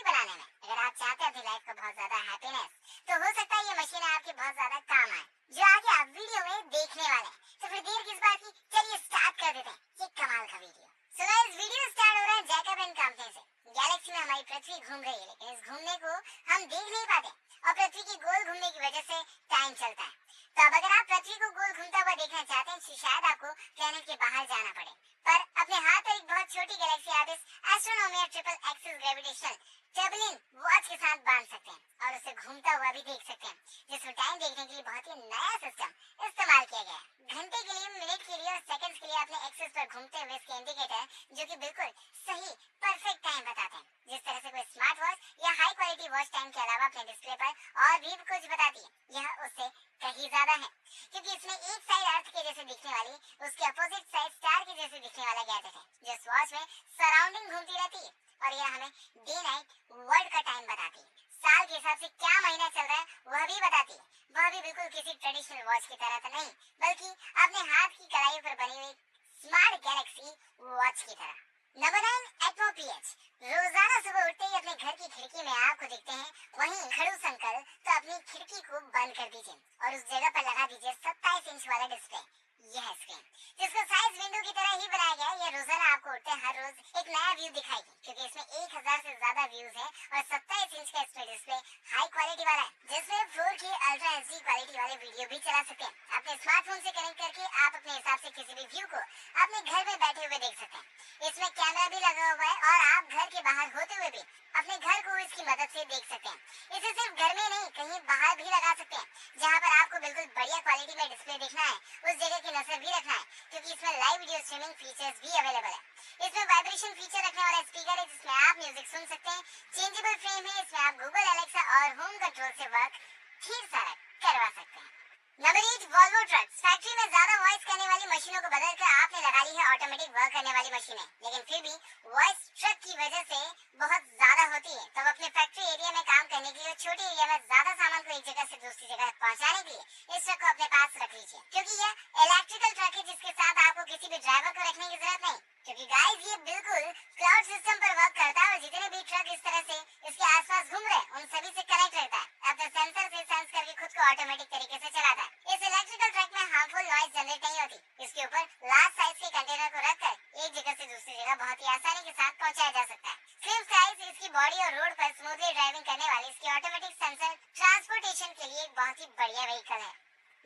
बनाने में। अगर आप चाहते हैं अपनी लाइफ को बहुत ज्यादा हैप्पीनेस, तो हो सकता है ये मशीन आपके बहुत ज्यादा काम आए, जो आगे आप वीडियो में देखने वाले हैं। तो फिर देर किस बात की, चलिए स्टार्ट कर देते हैं ये कमाल का video. So guys, video start हो रहा है जैकब एंड कंपनी से। गैलेक्सी में हमारी पृथ्वी घूम रही है, लेकिन इस घूमने को हम देख नहीं पाते और पृथ्वी की गोल घूमने की वजह से टाइम चलता है। तो अब अगर आप पृथ्वी को गोल घूमता हुआ देखना चाहते हैं, तो शायद आपको प्लेनेट के बाहर जाना पड़े। पर अपने हाथ पर एक बहुत छोटी गैलेक्सी आप इस astronomy triple axis gravitational turbulent watch के साथ बांध सकते हैं और उसे घूमता हुआ भी देख सकते हैं, जिसमें टाइम देखने के लिए बहुत ही नया सिस्टम इस्तेमाल किया गया है। घंटे के लिए, मिनट के लिए और सेकंड्स के लिए अपने एक्सिस पर घूमते हुए इसके इंडिकेटर, जो कि बिल्कुल सही परफेक्ट टाइम बताते हैं, जिस तरह से कोई स्मार्ट वॉच या हाई क्वालिटी वॉच टाइम के अलावा अपने डिस्प्ले पर और भी कुछ बताती है, यह उससे कहीं ज्यादा है, क्योंकि इसमें एक साइड अर्थ के जैसे दिखने वाली, उसके अपोजिट साइड स्टार के जैसे दिखने वाला गैजेट है, जो इस वॉच में सराउंडिंग घूमती रहती है और यह हमें डे नाइट वर्ल्ड का टाइम बताती है। साल के हिसाब से क्या महीना चल रहा है वह भी बताती है। वह भी बिल्कुल किसी ट्रेडिशनल वॉच की तरह तो नहीं, बल्कि अपने हाथ की कलाई पर बनी हुई स्मार्ट गैलेक्सी वॉच की तरह। नंबर 9, एटमो पीएच। रोजाना सुबह उठते ही अपने घर की खिड़की में आपको दिखते हैं, वहीं खड़ूस अंकल तो अपनी खिड़की को बंद कर दीजिए और उस जगह पर लगा दीजिए 27 इंच वाला डिस्प्ले। यह स्क्रीन, जिसको साइज विंडो की तरह ही बनाया गया है, यह रोजाना आपको उठते हर रोज एक नया व्यू दिखाएगी, क्योंकि इसमें 1000 से ज्यादा व्यूज है और 27 इंच का इसमें डिस्प्ले हाई क्वालिटी वाला है, जिसमें 4K अल्ट्रा एचडी क्वालिटी वाले वीडियो भी चला सकते हैं। अपने स्मार्टफोन से कनेक्ट करके आप अपने हिसाब से किसी भी व्यू को अपने घर में बैठे हुए देख सकते हैं। इसमें कैमरा भी लगा हुआ है और आप घर के बाहर होते हुए भी अपने घर को इसकी मदद से देख सकते हैं। इसे सिर्फ घर में नहीं, कहीं बाहर भी लगा सकते हैं, जहाँ पर आपको बिल्कुल बढ़िया क्वालिटी में डिस्प्ले देखना है, उस जगह की नजर भी रखना है, क्योंकि इसमें लाइव वीडियो स्ट्रीमिंग फीचर्स भी अवेलेबल है। इसमें वाइब्रेशन फीचर रखने वाला स्पीकर है, जिसमें आप म्यूजिक सुन सकते हैं। चेंजेबल फ्रेम है, इसमें आप गूगल एलेक्सा और होम कंट्रोल से वर्क ठीक सारा करवा सकते हैं। Number 8, Volvo trucks. फैक्ट्री में ज्यादा वॉइस करने वाली मशीनों को बदलकर आपने लगा ली है ऑटोमेटिक वर्क करने वाली मशीनें, लेकिन फिर भी वॉइस ट्रक की वजह से बहुत ज्यादा होती है। तब अपने फैक्ट्री एरिया में काम करने के लिए, छोटे एरिया में ज्यादा सामान को एक जगह से दूसरी जगह पहुंचाने के लिए इस ट्रक को अपने पास रख लीजिए, क्योंकि यह इलेक्ट्रिकल ट्रक है, जिसके साथ आपको किसी भी ड्राइवर को रखने की जरूरत नहीं, क्योंकि गाइस ये बिल्कुल क्लाउड सिस्टम पर वर्क करता है और जितने भी ट्रक इस तरह से इसके आसपास घूम रहे हैं उन सभी से कनेक्ट रहता है। अपने सेंसर से सेंस करके खुद को ऑटोमेटिक तरीके से चलाता है। इस इलेक्ट्रिकल ट्रक में हार्मफुल नॉइज जनरेट नहीं होती। इसके ऊपर लार्ज साइज के कंटेनर को रखकर एक जगह से दूसरी जगह बहुत ही आसानी के साथ पहुंचाया जा सकता है। स्लिम साइज, इसकी बॉडी और रोड पर स्मूथली ड्राइविंग करने वाली इसकी ऑटोमेटिक सेंसर ट्रांसपोर्टेशन के लिए एक बहुत ही बढ़िया व्हीकल है।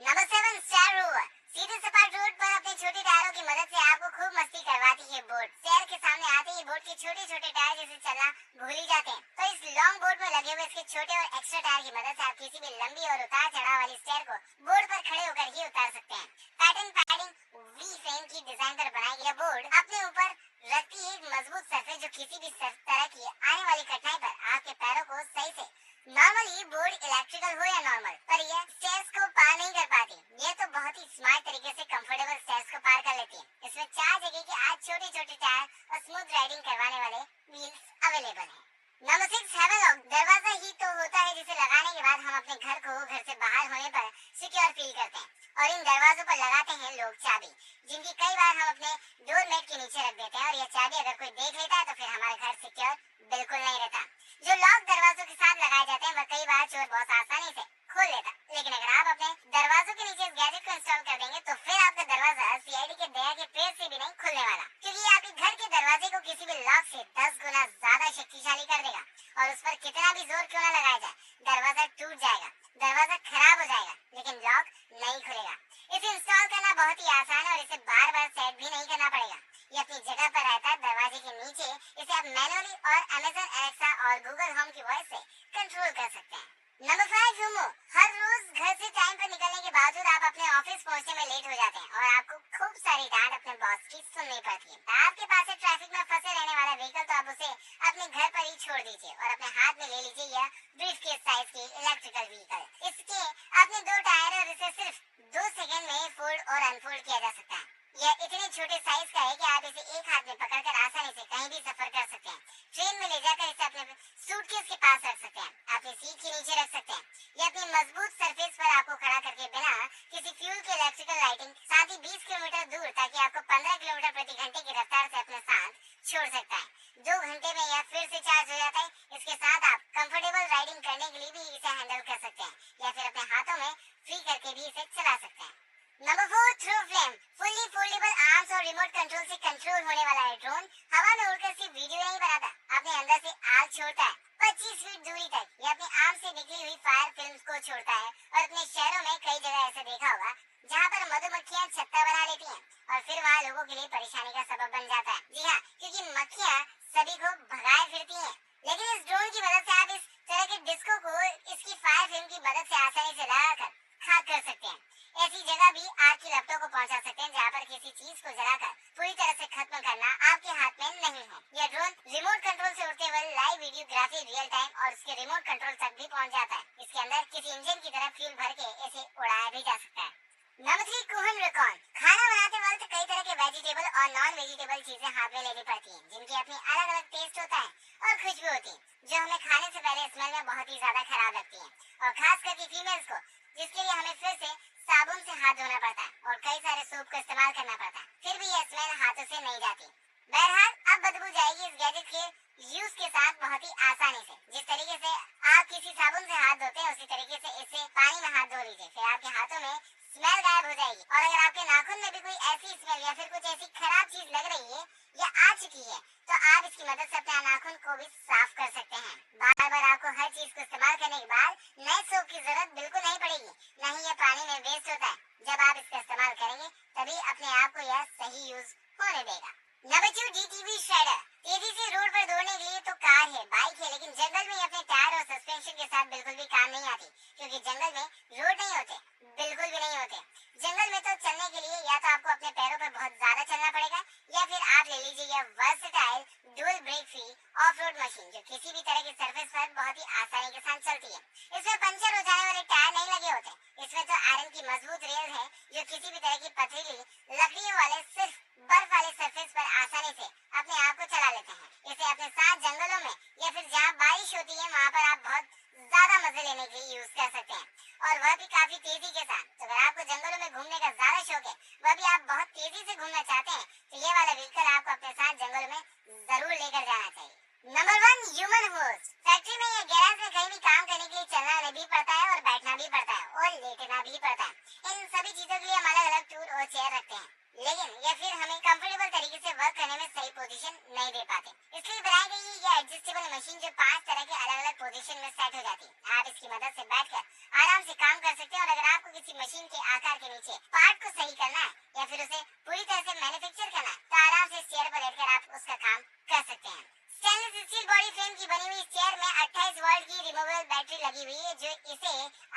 Number 7, star rover. सीधे सपाट रोड पर अपने छोटे टायरों की मदद से आपको खूब मस्ती करवाती है बोट। शहर के सामने आते ही बोट के छोटे छोटे टायर जैसे चलना भूल ही जाते हैं, तो इस लॉन्ग बोर्ड में लगे हुए इसके छोटे और एक्स्ट्रा टायर की मदद से आप किसी भी लंबी और उतार चढ़ाव वाली स्टेयर को बोर्ड पर खड़े होकर ही उतार सकते हैं। पैटर्न पैडिंग वी फ्रेम की डिजाइन पर बनाई गई बोर्ड अपने ऊपर रखती है एक मजबूत सरफेस, जो किसी भी तरह की आने वाली कठिनाई पर आपके पैरों को सही से, नॉर्मली बोर्ड इलेक्ट्रिकल हो या नॉर्मल, पर यह स्टेयर्स को पार नहीं कर पाती। यह तो बहुत ही स्मार्ट तरीके से कंफर्टेबल स्टेयर्स को पार कर लेती है। इसमें 4 जगह के आज छोटे छोटे टायर और स्मूथ राइडिंग करवाने वाले व्हील्स अवेलेबल हैं। नंबर 6, हैवेलॉक। दरवाजा ही तो होता है जिसे लगाने के बाद हम अपने घर को घर से बाहर होने पर सिक्योर फील करते हैं, और इन दरवाजों पर लगाते हैं लोग चाबी, जिनकी कई बार हम अपने डोरमेट के नीचे रख देते हैं, और यह चाबी अगर कोई देख लेता है तो फिर हमारा घर सिक्योर बिल्कुल नहीं रहता। जो लॉक दरवाजों के साथ लगाए जाते हैं वह कई बार चोर बहुत आसानी से खोल लेता, लेकिन अगर आप अपने दरवाजों के नीचे इस गैजेट को इंस्टॉल कर देंगे तो फिर आपका दरवाजा सीआईडी के दया के पेड़ से भी नहीं खुलने वाला, क्योंकि ये आपके घर के दरवाजे को किसी भी लॉक से 10 गुना ज्यादा शक्तिशाली कर देगा, और उस पर कितना भी जोर क्यों न लगाया जाए, दरवाजा टूट जाएगा, दरवाजा खराब हो जाएगा, लेकिन लॉक नहीं खुलेगा। इसे इंस्टॉल करना बहुत ही आसान है और इसे बार बार सेट भी नहीं करना पड़ेगा। ये अपनी जगह पर रहता है दरवाजे के नीचे। इसे आप मैनुअली और अमेज़न एलेक्सा और गूगल होम की वॉइस से कंट्रोल कर सकते हैं। नंबर 5, यूमो। हर रोज घर से टाइम पर निकलने के बावजूद आप अपने ऑफिस पहुंचने में लेट हो जाते हैं और आपको खूब सारी डांट अपने बॉस की सुननी पड़ती है। आपके पास है ट्रैफिक में फंसे रहने वाला व्हीकल, तो आप उसे अपने घर पर ही छोड़ दीजिए और अपने हाथ में ले लीजिए यह ब्रीफकेस साइज की इलेक्ट्रिकल व्हीकल। इसके अपने 2 टायर और इसे सिर्फ 2 सेकंड में फोल्ड और अनफोल्ड किया जा सकता है। यह इतने छोटे साइज का है कि आप इसे एक हाथ में पकड़कर आसानी से कहीं भी सफर कर सकते हैं। ट्रेन में ले जाकर इसे अपने सूटकेस के पास रख सकते हैं, अपनी सीट के नीचे रख सकते हैं। यह अपनी मजबूत सरफेस पर आपको खड़ा करके बिना किसी फ्यूल के इलेक्ट्रिकल लाइटिंग साथ ही 20 किलोमीटर दूर, ताकि आपको 15 किलोमीटर प्रति घंटे की रफ्तार से अपने साथ छोड़ सकता है। 2 घंटे में यह फिर से चार्ज हो जाता साथ है इसके साथ आप कंफर्टेबल राइडिंग करने के लिए भी इसे हैंडल कर सकते हैं या फिर अपने हाथों में फ्री करके भी इसे चला सकते हैं। Number 4, throw flame. Fully foldable arms और रिमोट कंट्रोल से कंट्रोल होने वाला है ड्रोन हवा में उड़कर सिर्फ वीडियो नहीं बनाता, अपने अंदर से आग छोड़ता है 25 फीट दूरी तक। ये अपने आर्म से निकली हुई फायर फिल्म को छोड़ता है और अपने शहरों में कई जगह ऐसे देखा होगा जहाँ पर मधुमक्खियाँ छत्ता बना लेती हैं और फिर वहाँ लोगों के लिए परेशानी का सबब बन जाता है। जी हाँ, क्योंकि मक्खियाँ सभी को भगाए फिरती हैं। लेकिन इस ड्रोन की मदद से आप इस तरह के डिस्को को इसकी फायर फिल्म की मदद से आसानी से लगाकर खाक कर सकते हैं। ऐसी जगह भी आग की लपटों को पहुंचा सकते हैं जहाँ पर किसी चीज को जलाकर पूरी तरह से खत्म करना आपके हाथ में नहीं है। यह ड्रोन रिमोट कंट्रोल से उड़ते हुए लाइव वीडियोग्राफी रियल टाइम और उसके रिमोट कंट्रोल तक भी पहुंच जाता है। इसके अंदर किसी इंजन की तरह फ्यूल भर के इसे उड़ाया भी जा सकता है। Number 3, कुहन recon. खाना बनाते वक्त कई तरह के वेजिटेबल और नॉन वेजिटेबल चीजें हाथ में लेनी पड़ती हैं जिनकी अपनी अलग अलग टेस्ट होता है और खुशबू होती है जो हमें खाने से पहले स्मेल में बहुत ही ज्यादा खराब लगती है और खास करके फीमेल्स को, जिसके लिए हमें फिर से साबुन से हाथ धोना पड़ता है और कई सारे सोप का इस्तेमाल करना पड़ता है, फिर भी यह स्मेल हाथों से नहीं जाती। बहरहाल अब बदबू जाएगी इस गैजेट के यूज के साथ बहुत ही आसानी से। जिस तरीके से आप किसी साबुन से हाथ धोते हैं उसी तरीके से इससे पानी में हाथ धो लीजिए, फिर आपके हाथों में स्मेल गायब हो जाएगी। और अगर आपके नाखून में भी कोई ऐसी स्मेल या फिर कुछ ऐसी खराब चीज लग रही है या आ चुकी है तो आप इसकी मदद से अपने नाखून को भी साफ कर सकते हैं। बार बार आपको हर चीज को इस्तेमाल करने के बाद नए सोप की जरूरत बिल्कुल नहीं पड़ेगी, न ही ये पानी में वेस्ट होता है। जब आप इसका इस्तेमाल करेंगे तभी अपने आप को यह सही यूज होने देगा। Number 2, DTV shredder. तेजी से रोड पर दौड़ने के लिए तो कार है, बाइक है, लेकिन जंगल में अपने टायर और सस्पेंशन के साथ बिल्कुल भी काम नहीं आती क्योंकि जंगल में रोड नहीं होते, बिल्कुल भी नहीं होते। जंगल में तो चलने के लिए या तो आपको अपने पैरों पर बहुत ज्यादा चलना पड़ेगा या फिर आप ले लीजिए यह versatile dual brake free off road machine जो किसी भी तरह की सरफेस पर बहुत ही आसानी के साथ चलती है। इसमें पंचर हो जाने वाले टायर नहीं लगे होते, इसमें तो आयरन की मजबूत रेल है जो किसी भी तरह की पथरीली लकड़ियों वाले सिर्फ बर्फ वाले सरफेस पर आसानी से अपने आप को चला लेते हैं। इसे अपने साथ जंगलों में या फिर जहाँ बारिश होती है वहाँ पर आप बहुत ज्यादा मजे लेने के लिए यूज कर सकते हैं और वह भी काफी तेजी के साथ। तो अगर आपको जंगलों में घूमने का ज्यादा शौक है, वह भी आप बहुत तेजी से घूमना चाहते हैं, तो ये वाला व्हीकल आपको अपने साथ जंगलों में जरूर लेकर जाना चाहिए। Number 1, human host. फैक्ट्री में या गैराज में कहीं भी काम करने के लिए चलना भी पड़ता है और बैठना भी पड़ता है और लेटना भी पड़ता है। इन सभी चीजों के लिए हम अलग अलग टूल और चेयर रखते हैं, लेकिन या फिर हमें कंफर्टेबल तरीके से वर्क करने में सही पोजीशन नहीं दे पाते। इसलिए बनाई गई ये एडजस्टेबल मशीन जो 5 तरह के अलग अलग पोजीशन में सेट हो जाती है। आप इसकी मदद से बैठकर आराम से काम कर सकते हैं और अगर आपको किसी मशीन के आकार के नीचे पार्ट को सही करना है या फिर उसे पूरी तरह से मैन्युफैक्चर करना है तो आराम से चेयर पर बैठकर आप उसका काम कर सकते हैं। स्टेनलेस स्टील बॉडी फ्रेम की बनी हुई चेयर में 28 वोल्ट की रिमूवेबल बैटरी लगी हुई है जो इसे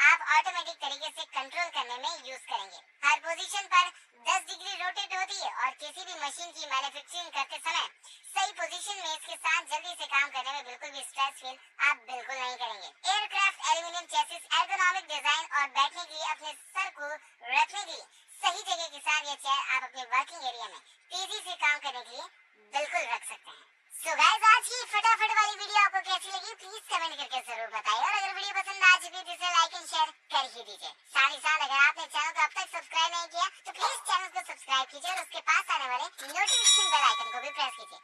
आप ऑटोमेटिक तरीके से कंट्रोल करने में यूज करेंगे। हर पोजीशन पर 10 डिग्री रोटेट होती है और किसी भी मशीन की मैन्युफैक्चरिंग करते समय सही पोजीशन में इसके साथ जल्दी से काम करने में बिल्कुल भी स्ट्रेस फील आप बिल्कुल नहीं करेंगे। Aircraft aluminium chassis, ergonomic design और बैठने के लिए अपने सर को रखने के लिए सही जगह के साथ ये चेयर आप अपने वर्किंग एरिया में तेजी से काम करने के लिए बिल्कुल रख सकते हैं। सो गाइस, आज की फटाफट वाली वीडियो आपको कैसी लगी प्लीज कमेंट करके जरूर बताइए और अगर वीडियो पसंद आ चुकी तो इसे लाइक एंड शेयर कर ही दीजिए। साथ ही साथ अगर आपने चैनल को अब तक सब्सक्राइब नहीं किया तो प्लीज चैनल को सब्सक्राइब कीजिए और उसके पास आने वाले नोटिफिकेशन बेल आइकन को भी प्रेस कीजिए